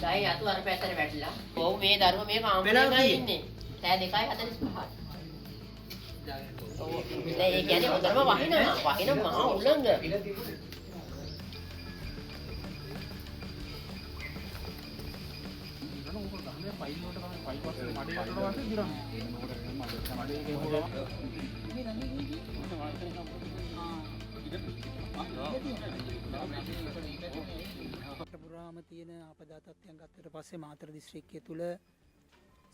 දැන් යතු අර පැත්තට වැටිලා. ඔව් මේ දරුවා මේ කාමරේ ඉන්නේ. දැන් 2:45. ඔව් ඒ කියන්නේ හොඳම වහින මහා උලංග. පුරාම තියෙන ආපදා තත්ත්වයන් ගත්තට පස්සේ මාතර දිස්ත්‍රික්කය තුළ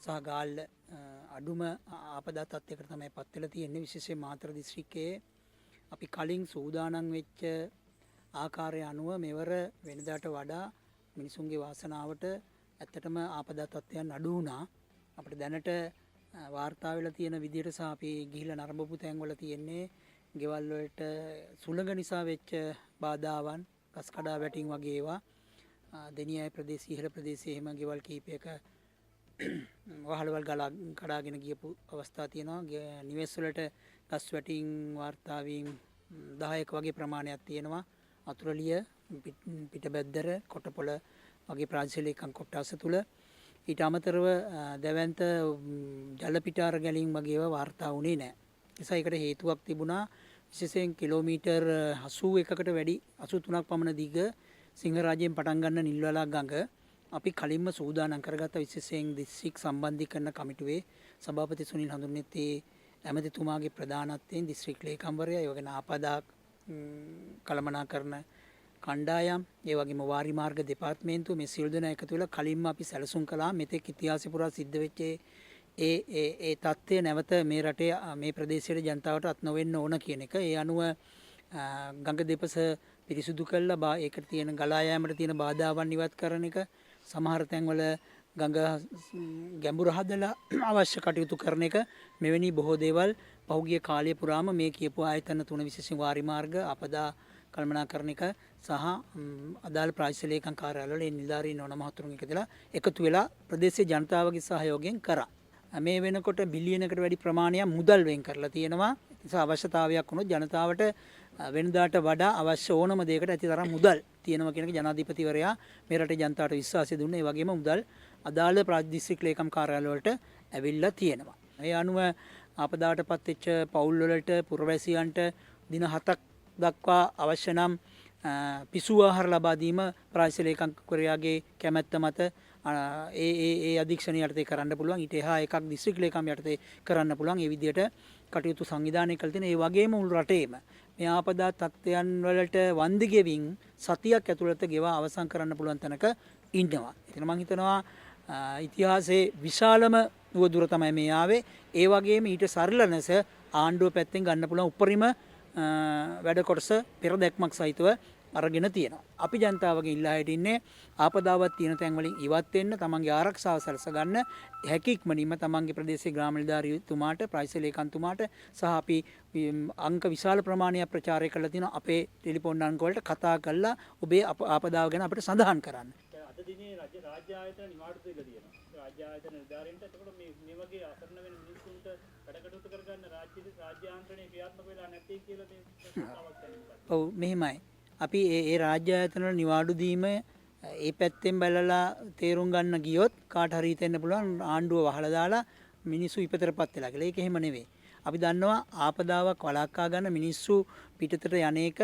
සහ ගාල්ල අඩුම ආපදා තත්ත්වයකට තමයි පත් වෙලා තියෙන්නේ. විශේෂයෙන් මාතර දිස්ත්‍රික්කයේ අපි කලින් සූදානම් වෙච්ච ආකාරය අනුව මෙවර වෙනදාට වඩා මිනිසුන්ගේ වාසනාවට ඇත්තටම ආපදා තත්ත්වයන් අඩු වුණා. අපිට දැනට වාර්තා වෙලා තියෙන විදිහට සහ අපි ගිහිල්ලා නරඹපු තැන්වල තියෙන්නේ ගෙවල් වලට සුළඟ නිසා වෙච්ච බාධාවන්, ගස් කඩා වැටීම් වගේ ඒවා දෙනියයි ප්‍රදේශ ඉහළ ප්‍රදේශයේ එහෙම ගෙවල් කීපයක වහලවල් කඩාගෙන ගියපු අවස්ථා තියෙනවා. නිවෙස් වලට ගස් වැටීම් වාර්තා වීම 10ක වගේ ප්‍රමාණයක් තියෙනවා. අතුරුලිය, පිටබැද්දර, කොටපොළ වගේ ප්‍රාදේශීය ලේකම් කොට්ටාස තුල ඊට අමතරව දැවැන්ත ජල පිටාර ගැලීම් වගේ ඒවා වාර්තා වුණේ නැහැ. නිසා ඒකට හේතුවක් තිබුණා. විශේෂයෙන් කිලෝමීටර් 81කට වැඩි 83ක් පමණ දිග සිංහරාජයෙන් පටන් ගන්න නිල්වලා ගඟ අපි කලින්ම සූදානම් කරගත්ත. විශේෂයෙන් දිස්ත්‍රික් සම්බන්ධීකරණ කමිටුවේ සභාපති සුනිල් හඳුන්වන්නේ ඇමතිතුමාගේ ප්‍රධානත්වයෙන් දිස්ත්‍රික් ලේකම්වරයා, ඒ වගේම ආපදා කළමනාකරණ කණ්ඩායම්, ඒ වගේම වාරි මාර්ග දෙපාර්තමේන්තුව මේ සියලු දෙනා එකතු වෙලා කලින්ම අපි සැලසුම් කළා මෙතෙක් ඉතිහාසය පුරා සිද්ධ වෙච්ච ඒ தත්ත්වය නැවත මේ රටේ මේ ප්‍රදේශයේ ජනතාවට අත් නොවෙන්න ඕන කියන එක. ඒ අනුව ගඟ දෙපස පිරිසුදු කළා, ඒකට තියෙන ගලා යාමට තියෙන බාධාවන් ඉවත් කරන එක, සමහර තැන්වල ගඟ ගැඹුර හදලා අවශ්‍ය කටයුතු කරන එක, මෙවැනි බොහෝ දේවල් පහුගිය කාලය පුරාම මේ කියපු ආයතන තුන විශේෂයෙන් වාරි මාර්ග, ආපදා කළමනාකරණ එක සහ අදාළ ප්‍රාදේශීය ලේකම් කාර්යාලවල නිලධාරීන් ඕන මහතුරුන් එකතු වෙලා ප්‍රදේශීය ජනතාවගේ සහයෝගයෙන් කරා. මේ වෙනකොට බිලියනකට වැඩි ප්‍රමාණයක් මුදල් වෙන් කරලා තියෙනවා. ඒ නිසා අවශ්‍යතාවයක් වුණොත් ජනතාවට වෙනදාට වඩා අවශ්‍ය ඕනම දෙයකට ඇති තරම් මුදල් තියෙනවා කියන එක ජනාධිපතිවරයා මේ රටේ ජනතාවට විශ්වාසය දුන්නා. ඒ වගේම මුදල් අදාළ ප්‍රාදේශීය ලේකම් කාර්යාල වලට ඇවිල්ලා තියෙනවා. ඒ අනුව ආපදාටපත් වෙච්ච පවුල් වලට පුරවැසියන්ට දින 7ක් දක්වා අවශ්‍ය නම් පිසු ආහාර ලබා දීම ප්‍රාදේශීය ලේකම්වරයාගේ කැමැත්ත මත ඒ අධීක්ෂණය යටතේ කරන්න පුළුවන්. ඊට එහා එකක් දිස්ත්‍රික් ලේකම් යටතේ කරන්න පුළුවන්. ඒ විදිහට කටයුතු සංවිධානය කළ තියෙන. ඒ වගේම මුළු රටේම මේ ආපදා තත්ත්වයන් වලට වන්දි ගෙවින් සතියක් ඇතුළත ගෙවා අවසන් කරන්න පුළුවන් තැනක ඉන්නවා. ඉතින් මම හිතනවා ඉතිහාසයේ විශාලම නුවදුර තමයි මේ ආවේ. ඒ වගේම ඊට සරල ලෙස ආණ්ඩුව පැත්තෙන් ගන්න පුළුවන් උපරිම වැඩ කොටස පෙර දැක්මක් සහිතව අරගෙන තියෙනවා. අපි ජනතාවගේ ඉල්ලා හිටින්නේ ආපදාවක් තියෙන තැන් වලින් ඉවත් වෙන්න, තමන්ගේ ආරක්ෂාව සලස ගන්න හැකි ඉක්මනින්ම තමන්ගේ ප්‍රදේශයේ ග්‍රාම නිලධාරීතුමාට, ප්‍රාදේශීය ලේකම්තුමාට සහ අපි අංක විශාල ප්‍රමාණයක් ප්‍රචාරය කරලා තියෙනවා අපේ ටෙලිෆෝන් අංක වලට කතා කරලා ඔබේ ආපදාව ගැන අපිට සඳහන් කරන්න. අද දිනේ රාජ්‍ය ආයතන නිවාඩු දෙලා තියෙනවා. රාජ්‍ය ආයතන නිලධාරීන්ට එතකොට මේ වගේ අසරණ වෙන මිනිස්සුන්ට වැඩ කටයුතු කරගන්න රාජ්‍ය ආයතනයේ ක්‍රියාත්මක වෙලා නැtei කියලා මේ ප්‍රස්තාවක් කරනවා. ඔව් මෙහෙමයි. අපි ඒ රාජ්‍ය ආයතන වල නිවාඩු දීම ඒ පැත්තෙන් බලලා තේරුම් ගන්න ගියොත් කාට හරි හිතෙන්න පුළුවන් ආණ්ඩුව වහලා දාලා මිනිස්සු ඉපතරපත් වෙලා කියලා. ඒක එහෙම නෙවෙයි. අපි දන්නවා ආපදාවක් වළක්වා ගන්න මිනිස්සු පිටතට යන්නේක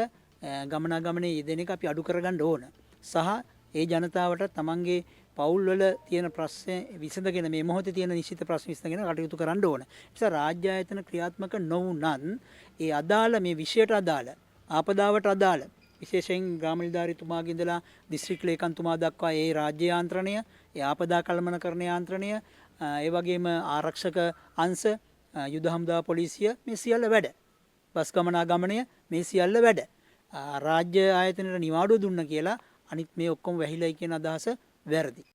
ගමනාගමනේ යෙදෙන එක අපි අඩු කරගන්න ඕන. සහ ඒ ජනතාවට තමන්ගේ පවුල් වල තියෙන ප්‍රශ්න විසඳගෙන මේ මොහොතේ තියෙන නිශ්චිත ප්‍රශ්න විසඳගෙන කටයුතු කරන්න ඕන. ඒ නිසා රාජ්‍ය ආයතන ක්‍රියාත්මක නොවුනත් ඒ අදාළ මේ විෂයට අදාළ ආපදාවට අදාළ විශේෂයෙන් ග්‍රාම නිලධාරීතුමාගේ ඉඳලා දිස්ත්‍රික් ලේකම්තුමා දක්වා ඒ රාජ්‍ය යාන්ත්‍රණය, ඒ ආපදා කළමනාකරණ යාන්ත්‍රණය, ඒ වගේම ආරක්ෂක අංශ, යුද හමුදා පොලිසිය මේ සියල්ල වැඩ. බස් ගමනාගමනය මේ සියල්ල වැඩ. රාජ්‍ය ආයතනයට නිවාඩුව දුන්න කියලා අනිත් මේ ඔක්කොම වැහිලයි කියන අදහස වැරදි.